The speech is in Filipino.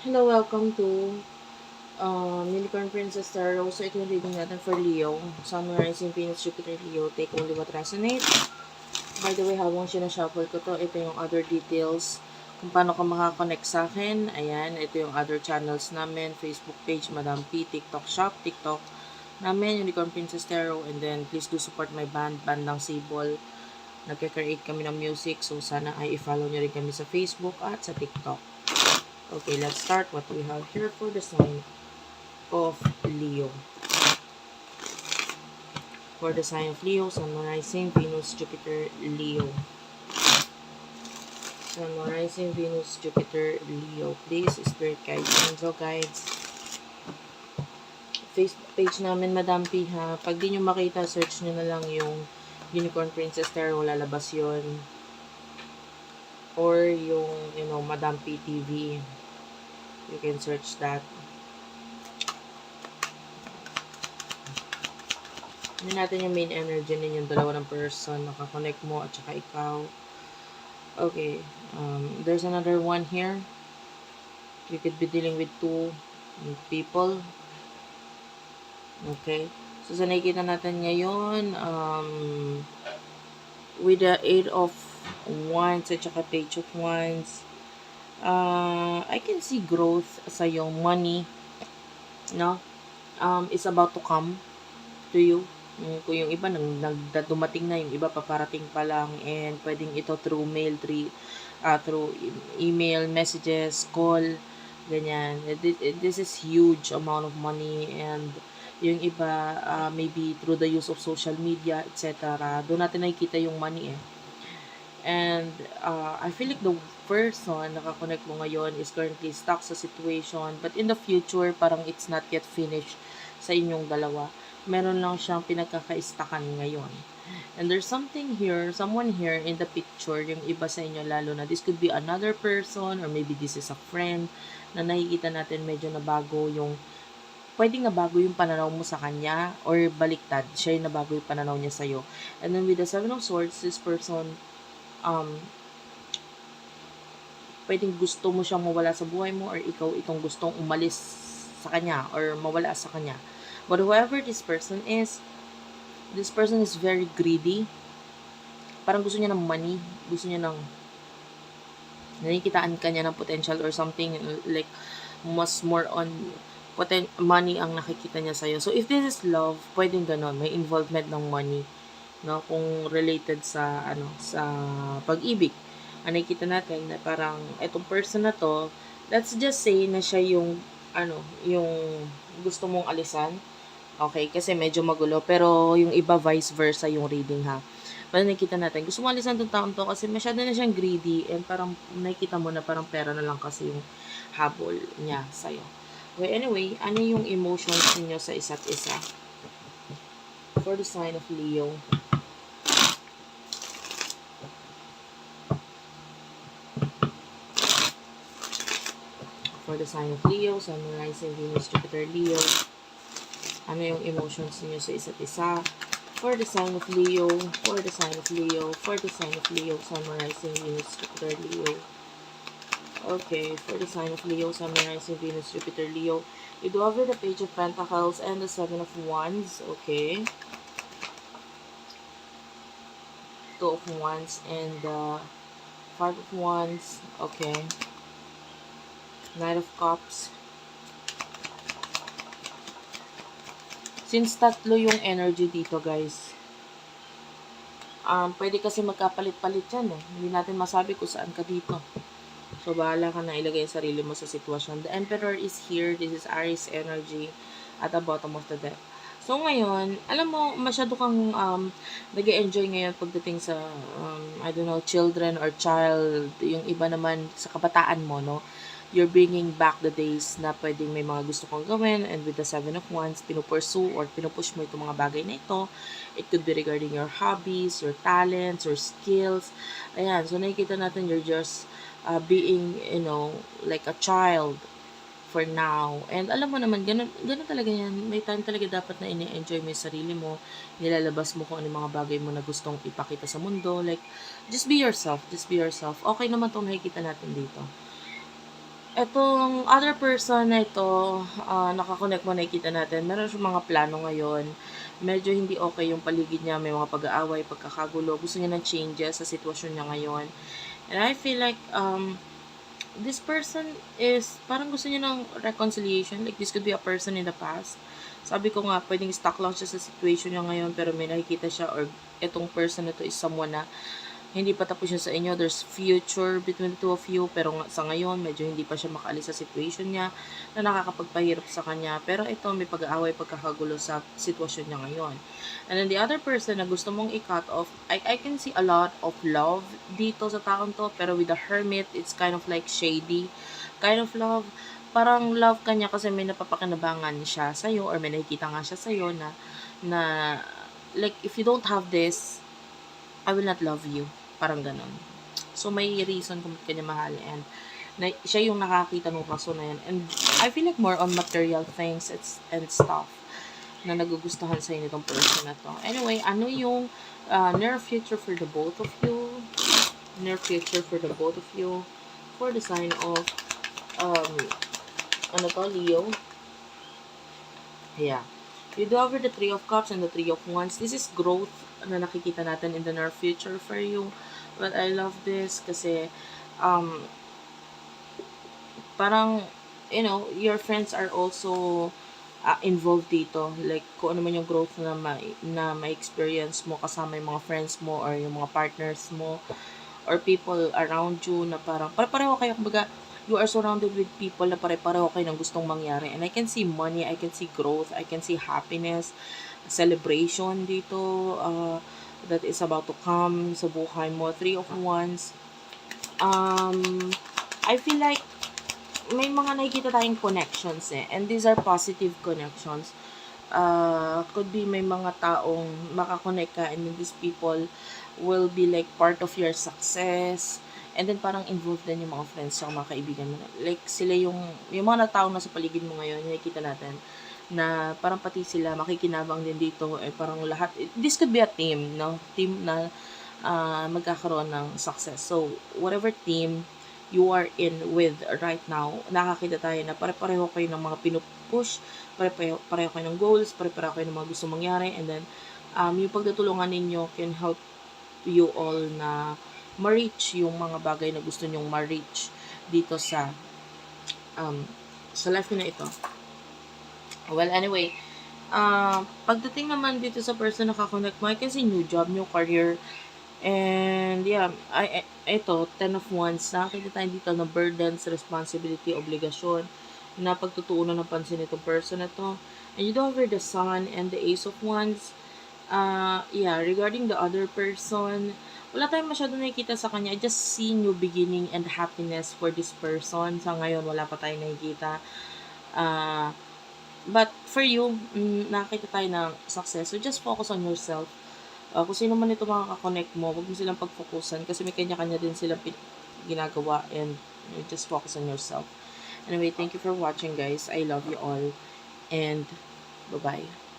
Hello, welcome to Unicorn Princess Tarot. So, ito yung reading natin for Leo. Sun, Rising, Venus, Jupiter, Leo. Take only what resonates. By the way, habang sinashuffle ko to, ito yung other details kung paano ka makakonect sa akin. Ayan, ito yung other channels namin. Facebook page, Madam P, TikTok shop, TikTok namin, Unicorn Princess Tarot. And then, please do support my band, Bandang Sable. Nagka-create kami ng music. So, sana ay i-follow nyo rin kami sa Facebook at sa TikTok. Okay, let's start what we have here for the sign of Leo. For the sign of Leo, Sun, Rising, Venus, Jupiter, Leo. Sun, Rising, Venus, Jupiter, Leo. Please, Spirit Guides, Angel Guides. Facebook page namin, Madam P, ha. Pag di nyo makita, search nyo na lang yung Unicorn Princess Tarot, lalabas yun. Or yung, Madam P TV. You can search that. Hindi natin yung main energy ninyong dalawa ng person, nakakonect mo at saka ikaw. Okay, there's another one here. You could be dealing with two people. Okay, so sa nakikita natin ngayon, with the 8 of Wands at saka Page of Wands, I can see growth sa yung money, no? Is about to come to you. Kung yung iba dumating na, yung iba paparating pa lang, and pwedeng ito through mail, through email, messages, call, ganyan. This is huge amount of money, and yung iba maybe through the use of social media, etc. Doon natin nakikita yung money eh. And I feel like the person nakakonect mo ngayon is currently stuck sa situation, but in the future, parang it's not yet finished sa inyong dalawa. Meron lang siyang pinagkakaistakan ngayon. And there's something here, someone here in the picture, yung iba sa inyo lalo na, this could be another person or maybe this is a friend na nakikita natin medyo nabago yung, pwedeng nabago yung pananaw mo sa kanya or baliktad, siya yung nabago yung pananaw niya sa'yo. And then with the Seven of Swords, this person, pwedeng gusto mo siyang mawala sa buhay mo or ikaw itong gustong umalis sa kanya or mawala sa kanya. But whoever this person is very greedy. Parang gusto niya ng money, gusto niya ng nakikitaan ka niya ng potential or something, like mas more on money ang nakikita niya sa'yo. So if this is love, pwedeng ganon, may involvement ng money, no, kung related sa sa pag-ibig. Nakikita natin na parang etong person na to, let's just say na siya yung yung gusto mong alisan. Okay, kasi medyo magulo, pero yung iba vice versa yung reading, ha. Parang nakikita natin, gusto mo alisan tong taon to kasi masyado na siyang greedy, and parang nakikita mo na parang pera na lang kasi yung habol niya sa'yo. Okay, anyway, ano yung emotions niyo sa isa't isa? For the sign of Leo. For the sign of Leo, Sun, Rising, Venus, Jupiter, Leo. Ano yung emotions niyo sa isa't isa? For the sign of Leo, for the sign of Leo, for the sign of Leo, Sun, Rising, Venus, Jupiter, Leo. Okay, for the sign of Leo, Sun, Rising, Venus, Jupiter, Leo. You do have the Page of Pentacles and the Seven of Wands. Okay. Two of Wands and the Five of Wands. Okay. Knight of Cups. Since tatlo yung energy dito, guys, pwede kasi magkapalit-palit yan eh. Hindi natin masabi kung saan ka dito. So, bahala ka na ilagay yung sarili mo sa sitwasyon. The Emperor is here. This is Aries energy at the bottom of the deck. So, ngayon, alam mo, masyado kang nag-enjoy ngayon pagdating sa, I don't know, children or child. Yung iba naman sa kabataan mo, no? You're bringing back the days na pwedeng may mga gusto kong gawin, and with the Seven of Wands, pinupursue or pinupush mo itong mga bagay na ito. It could be regarding your hobbies, your talents, your skills. Ayan, so nakikita natin you're just being, like a child for now. And alam mo naman, ganun talaga yan. May time talaga dapat na ini-enjoy mo yung sarili mo. Nilalabas mo kung ano mga bagay mo na gustong ipakita sa mundo. Like, just be yourself. Just be yourself. Okay naman itong nakikita natin dito. Etong other person na ito, naka-connect mo, nakikita natin, meron siyang mga plano ngayon. Medyo hindi okay yung paligid niya, may mga pag-aaway, pagkakagulo. Gusto niya ng changes sa sitwasyon niya ngayon. And I feel like, this person is, parang gusto niya ng reconciliation. Like, this could be a person in the past. Sabi ko nga, pwedeng stuck lang siya sa situation niya ngayon, pero may nakikita siya, or etong person na to is someone na hindi pa tapos yun sa inyo. There's future between the two of you. Pero sa ngayon, medyo hindi pa siya makaalis sa situation niya na nakakapagpahirap sa kanya. Pero ito, may pag-aaway, pagkakagulo sa sitwasyon niya ngayon. And then the other person na gusto mong i-cut off, I can see a lot of love dito sa taong to. Pero with the hermit, it's kind of like shady. Kind of love. Parang love kanya kasi may napapakinabangan siya sa'yo, or may nakikita nga siya sa'yo na like, if you don't have this, I will not love you. Parang ganon. So, may reason kung ba't kanya mahal, and siya yung nakakita ng rason na yan. And I feel like more on material things and stuff na nagugustuhan sa inyo itong person na to. Anyway, ano yung near future for the both of you? Near future for the both of you for the sign of Leo. Yeah. You do have the Three of Cups and the Three of Wands. This is growth na nakikita natin in the near future for you. But I love this kasi um, parang, your friends are also involved dito. Like, kung ano man yung growth na ma-experience mo kasama yung mga friends mo or yung mga partners mo or people around you na parang pare-pareho kayo, kumbaga, you are surrounded with people na pare-pareho kayo ng gustong mangyari. And I can see money, I can see growth, I can see happiness, celebration dito, that is about to come sa buhay mo. Three of Wands. I feel like may mga nakikita tayong connections and these are positive connections. Could be may mga taong makakonect ka, and then these people will be like part of your success, and then parang involved din yung mga friends sa mga kaibigan mo. Like, sila yung mga taong nasa paligid mo ngayon, nakikita natin na parang pati sila makikinabang din dito, parang lahat, this could be a team, no? Team na magkakaroon ng success. So, whatever team you are in with right now, nakakita tayo na pare-pareho kayo ng mga pinupush, pareho kayo ng goals, pareho kayo ng mga gusto mangyari, and then, yung pagtutulungan ninyo can help you all na ma-reach yung mga bagay na gusto nyong ma-reach dito sa life na ito. Well, anyway, pagdating naman dito sa person na kakonect mo, I can see new job, new career, and yeah, ito, 10 of Wands, nakakita tayo dito na burdens, responsibility, obligasyon, na pagtutuunan ng pansin itong person na to. And you do have the Sun and the Ace of Wands. Yeah, regarding the other person, wala tayong masyado nakikita sa kanya. I just see new beginning and happiness for this person. Sa ngayon, wala pa tayong nakikita. But for you, nakakita tayo ng success. So, just focus on yourself. Kung sino man ito makaka-connect mo, huwag mo silang pag-focusan kasi may kanya-kanya din silang ginagawa, and just focus on yourself. Anyway, thank you for watching, guys. I love you all, and bye-bye.